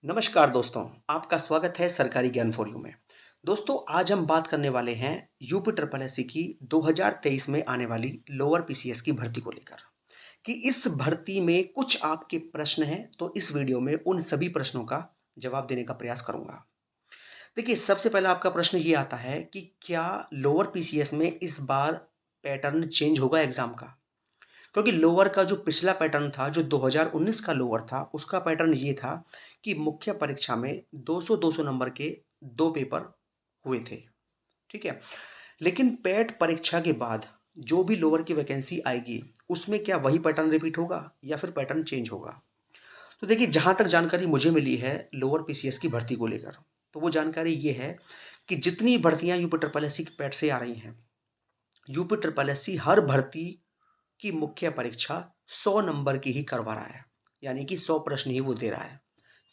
नमस्कार दोस्तों, आपका स्वागत है सरकारी ज्ञान फॉर यू में। दोस्तों, आज हम बात करने वाले हैं यूपी ट्रिपल एससी की 2023 में आने वाली लोअर पीसीएस की भर्ती को लेकर कि इस भर्ती में कुछ आपके प्रश्न हैं, तो इस वीडियो में उन सभी प्रश्नों का जवाब देने का प्रयास करूंगा। देखिए, सबसे पहला आपका प्रश्न ये आता है कि क्या लोअर पीसीएस में इस बार पैटर्न चेंज होगा एग्जाम का? क्योंकि लोअर का जो पिछला पैटर्न था, जो 2019 का लोअर था, उसका पैटर्न ये था कि मुख्य परीक्षा में 200-200 नंबर के 2 पेपर हुए थे, ठीक है? लेकिन पेट परीक्षा के बाद जो भी लोअर की वैकेंसी आएगी, उसमें क्या वही पैटर्न रिपीट होगा या फिर पैटर्न चेंज होगा? तो देखिए, जहाँ तक जानकारी मुझे मिली है लोअर पीसीएस की भर्ती को लेकर, तो वो जानकारी ये है कि जितनी भर्तियाँ यूपी ट्रिपल एससी की पेट से आ रही हैं, यूपी ट्रिपल एससी हर भर्ती की मुख्य परीक्षा 100 नंबर की ही करवा रहा है, यानी कि 100 प्रश्न ही वो दे रहा है।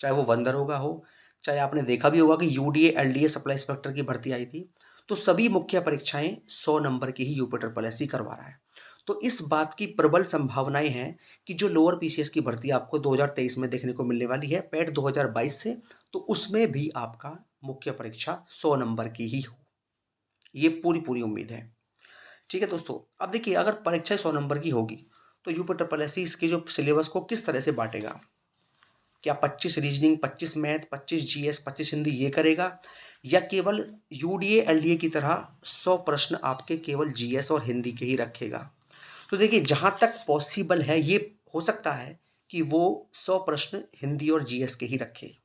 चाहे वो वन दरोगा हो, चाहे आपने देखा भी होगा कि यूडीए, एलडीए सप्लाई इंस्पेक्टर की भर्ती आई थी, तो सभी मुख्य परीक्षाएँ 100 नंबर की ही यूपी ट्रिपल एससी करवा रहा है। तो इस बात की प्रबल संभावनाएँ हैं कि जो लोअर पीसीएस की भर्ती आपको 2023 में देखने को मिलने वाली है, पेट 2022 से, तो उसमें भी आपका मुख्य परीक्षा 100 नंबर की ही हो। ये पूरी-पूरी उम्मीद है। ठीक है दोस्तों, अब देखिए अगर परीक्षा 100 नंबर की होगी, तो यूपी ट्रिपल एससी इसके जो सिलेबस को किस तरह से बाँटेगा? क्या 25 रीजनिंग, 25 मैथ, 25 जीएस, 25 हिंदी ये करेगा? या केवल यूडीए, एलडीए की तरह 100 प्रश्न आपके केवल जीएस और हिंदी के ही रखेगा? तो देखिए जहाँ तक पॉसिबल है ये हो सकता है कि वो 100 प्रश्न हिंदी और जीएस के ही रखे,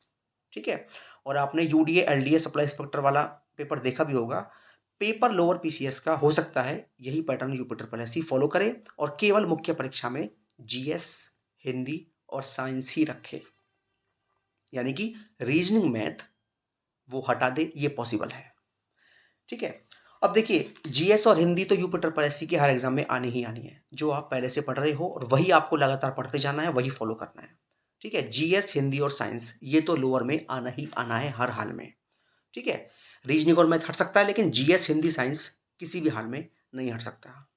ठीक है? और आपने यूडीए, एलडीए सप्लाई इंस्पेक्टर वाला पेपर देखा भी होगा। पेपर लोअर पीसीएस का हो सकता है यही pattern UP triple SC follow करे और केवल मुख्य परीक्षा में जीएस, हिंदी और साइंस ही रखे। यानी कि रीजनिंग मैथ वो हटा दे, ये पॉसिबल है, ठीक है? अब देखिए जीएस और हिंदी तो यूपी ट्रिपल एससी के हर एग्जाम में आनी ही आनी है। जो आप पहले से पढ़ रहे हो और वही आपको लगातार पढ़ते जाना है, वही फॉलो करना है, ठीक है? जीएस, हिंदी और साइंस ये तो लोअर में आना ही आना है हर हाल में। ठीक है? रीजनिंग और मैथ हट सकता है लेकिन जीएस, हिंदी, साइंस किसी भी हाल में नहीं हट सकता।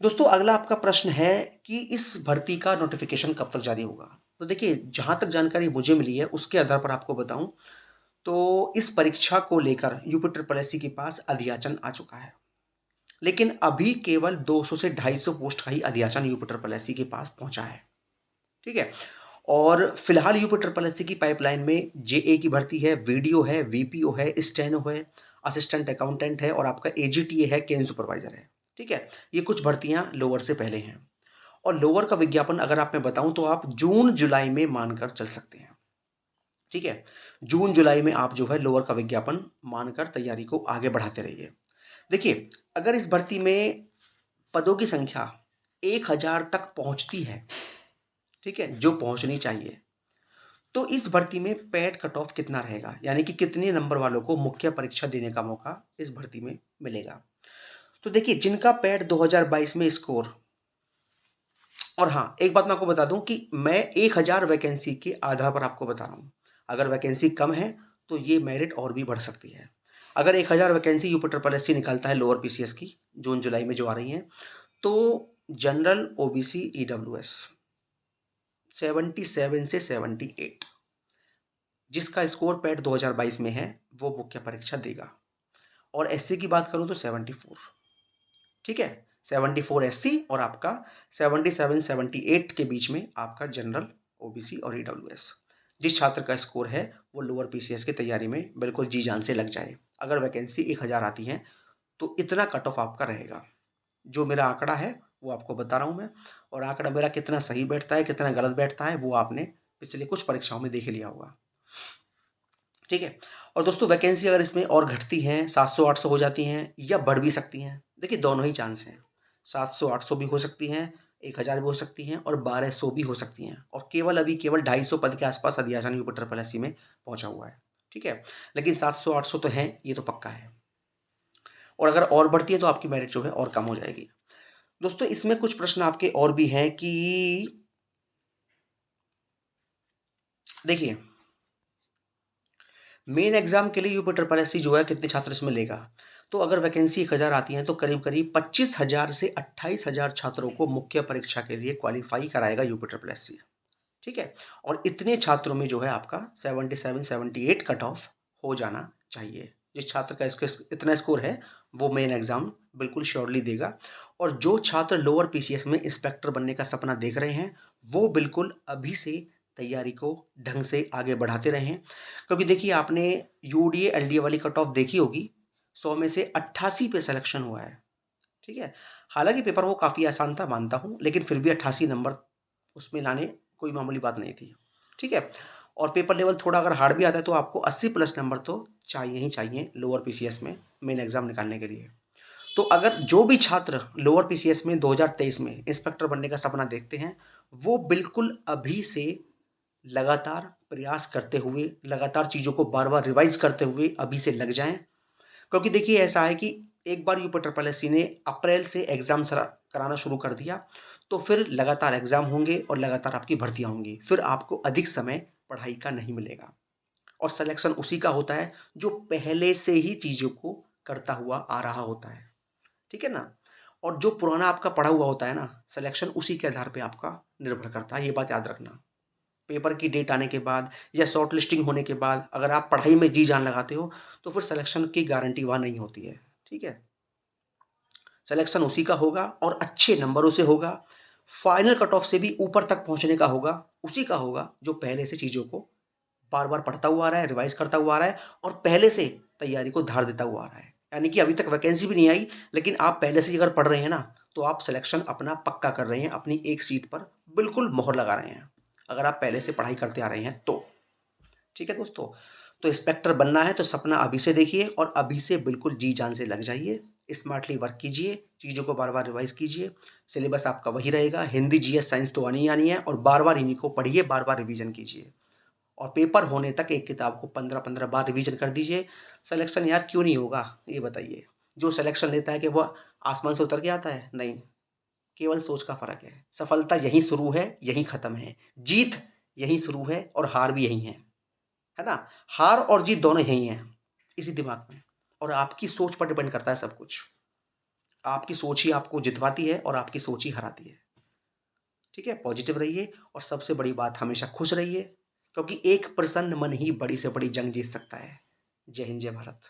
दोस्तों अगला आपका प्रश्न है कि इस भर्ती का नोटिफ़िकेशन कब तक जारी होगा? तो देखिए जहाँ तक जानकारी मुझे मिली है उसके आधार पर आपको बताऊँ तो इस परीक्षा को लेकर यूपी ट्रिपल एससी के पास अधियाचन आ चुका है। लेकिन अभी केवल 200 से 250 पोस्ट का ही अधियाचन यूपी ट्रिपल एससी के पास पहुँचा है। ठीक है? और फिलहाल यूपी ट्रिपल एससी की पाइपलाइन में जेए की भर्ती है, वीडियो है, वीपीओ है, स्टेनो है, असिस्टेंट अकाउंटेंट है और आपका एजीटीए है, केन सुपरवाइज़र है। ठीक है? ये कुछ भर्तियाँ लोअर से पहले हैं और लोअर का विज्ञापन अगर आप मैं बताऊँ तो आप जून-जुलाई में मानकर चल सकते हैं। ठीक है? जून-जुलाई में आप जो है लोअर का विज्ञापन मानकर तैयारी को आगे बढ़ाते रहिए। देखिए, अगर इस भर्ती में पदों की संख्या 1000 तक पहुँचती है, ठीक है? जो पहुँचनी चाहिए, तो इस भर्ती में पैट कट ऑफ कितना रहेगा? यानी कि कितने नंबर वालों को मुख्य परीक्षा देने का मौका इस भर्ती में मिलेगा? तो देखिए जिनका पैट 2022 में स्कोर और हाँ, एक बात मैं आपको बता दूँ कि मैं 1000 वैकेंसी के आधार पर आपको बता रहा हूँ। अगर वैकेंसी कम है, तो ये मेरिट और भी बढ़ सकती है। अगर 1000 वैकेंसी यूपी ट्रिपल एससी निकालता है लोअर पीसीएस की, जून-जुलाई में जो आ रही हैं, तो जनरल, ओबीसी, ईडब्ल्यूएस 77 से 78 जिसका स्कोर पैट 2022 में है, वो मुख्य परीक्षा देगा और एससी की बात करूँ तो 74, ठीक है? 74 एससी और आपका 77-78 के बीच में आपका जनरल, ओबीसी और ईडब्ल्यूएस। जिस छात्र का स्कोर है, वो लोअर पीसीएस की तैयारी में बिल्कुल जी-जान से लग जाए। अगर वैकेंसी 1000 आती है, तो इतना कट ऑफ आपका रहेगा। जो मेरा आंकड़ा है, वो आपको बता रहा हूँ मैं और आंकड़ा मेरा कितना सही बैठता है, कितना गलत बैठता है, वो आपने पिछले कुछ परीक्षाओं में देख ही लिया होगा। ठीक है? और दोस्तों वैकेंसी अगर इसमें और घटती हैं, 700-800 हो जाती हैं या बढ़ भी सकती हैं। देखिए दोनों ही चांस हैं। 700-800 भी हो सकती हैं, 1000 भी हो सकती हैं और 1200 भी हो सकती हैं और केवल अभी केवल 250 पद के आस-पास अधियाचन यूपी ट्रिपल एससी में पहुँचा हुआ है। ठीक है? लेकिन 700-800 तो हैं, ये तो पक्का है और अगर और बढ़ती है तो आपकी मेरिट जो है और कम हो जाएगी। दोस्तों इसमें कुछ प्रश्न आपके और भी हैं कि देखिए मेन एग्जाम के लिए यूपी ट्रिपल एससी जो है कितने छात्र इसमें लेगा? तो अगर वैकेंसी 1000 आती हैं तो करीब-करीब 25,000 से 28,000 छात्रों को मुख्य परीक्षा के लिए क्वालीफाई कराएगा यूपी ट्रिपल एससी। ठीक है? और इतने छात्रों में जो है आपका 77-78 कट ऑफ हो जाना चाहिए। जिस छात्र का इसका इतना स्कोर है, वो मेन एग्ज़ाम बिल्कुल श्योरली देगा। और जो छात्र लोअर पीसीएस में इंस्पेक्टर बनने का सपना देख रहे हैं, वो बिल्कुल अभी से तैयारी को ढंग से आगे बढ़ाते रहें। क्योंकि देखिए आपने यूडीए, एलडीए वाली कट ऑफ देखी होगी, 100 में से 88 पे सिलेक्शन हुआ है, ठीक है? हालाँकि पेपर वो काफ़ी आसान था मानता हूँ, लेकिन फिर भी 88 नंबर उसमें लाने कोई मामूली बात नहीं थी, ठीक है? और पेपर लेवल थोड़ा अगर हार्ड भी आता है तो आपको 80 प्लस नंबर तो चाहिए ही चाहिए लोअर पीसीएस में मेन एग्ज़ाम निकालने के लिए। तो अगर जो भी छात्र लोअर पीसीएस में 2023 में इंस्पेक्टर बनने का सपना देखते हैं, वो बिल्कुल अभी से लगातार प्रयास करते हुए, लगातार चीज़ों को बार-बार रिवाइज़ करते हुए अभी से लग जाएँ। क्योंकि देखिए ऐसा है कि एक बार यूपी ट्रिपल एससी ने अप्रैल से एग्ज़ाम सरा कराना शुरू कर दिया, तो फिर लगातार एग्ज़ाम होंगे और लगातार आपकी भर्तियाँ होंगी। फिर आपको अधिक समय पढ़ाई का नहीं मिलेगा और सिलेक्शन उसी का होता है, जो पहले से ही चीज़ों को करता हुआ आ रहा होता है। ठीक है ना? और जो पुराना आपका पढ़ा हुआ होता है ना, सिलेक्शन उसी के आधार पे आपका निर्भर करता है, ये बात याद रखना। पेपर की डेट आने के बाद या शॉर्ट लिस्टिंग होने के बाद अगर आप पढ़ाई में जी-जान लगाते हो, तो फिर सिलेक्शन की गारंटी वहाँ नहीं होती है, ठीक है? सिलेक्शन उसी का होगा और अच्छे नंबरों से होगा, फाइनल कट ऑफ से भी ऊपर तक पहुँचने का होगा, उसी का होगा जो पहले से चीज़ों को बार-बार पढ़ता हुआ आ रहा है, रिवाइज़ करता हुआ आ रहा है और पहले से तैयारी को धार देता हुआ आ रहा है। यानी कि अभी तक वैकेंसी भी नहीं आई, लेकिन आप पहले से ही अगर पढ़ रहे हैं ना, तो आप सिलेक्शन अपना पक्का कर रहे हैं, अपनी एक सीट पर बिल्कुल मोहर लगा रहे हैं, अगर आप पहले से पढ़ाई करते आ रहे हैं तो। ठीक है दोस्तों? तो इंस्पेक्टर बनना है तो सपना अभी से देखिए और अभी से बिल्कुल जी-जान से लग जाइए, स्मार्टली वर्क कीजिए, चीज़ों को बार-बार रिवाइज़ कीजिए, सिलेबस आपका वही रहेगा, हिंदी, जीएस, साइंस तो आनी ही आनी है और बार-बार इन्हीं को पढ़िए, बार-बार रिवीज़न कीजिए। और पेपर होने तक एक किताब को 15-15 बार रिवीजन कर दीजिए। सिलेक्शन यार क्यों नहीं होगा? ये बताइए। जो सिलेक्शन लेता है कि वो आसमान से उतर के आता है? नहीं, केवल सोच का फ़र्क है। सफलता यहीं शुरू है, यहीं ख़त्म है। जीत यहीं शुरू है और हार भी यहीं है ना? हार और जीत दोनों यहीं हैं, इसी दिमाग में और आपकी सोच पर डिपेंड करता है सब कुछ। आपकी सोच ही आपको जितवाती है और आपकी सोच ही हराती है। ठीक है? पॉज़िटिव रहिए और सबसे बड़ी बात हमेशा खुश रहिए, क्योंकि एक प्रसन्न मन ही बड़ी से बड़ी जंग जीत सकता है। जय हिंद, जय भारत।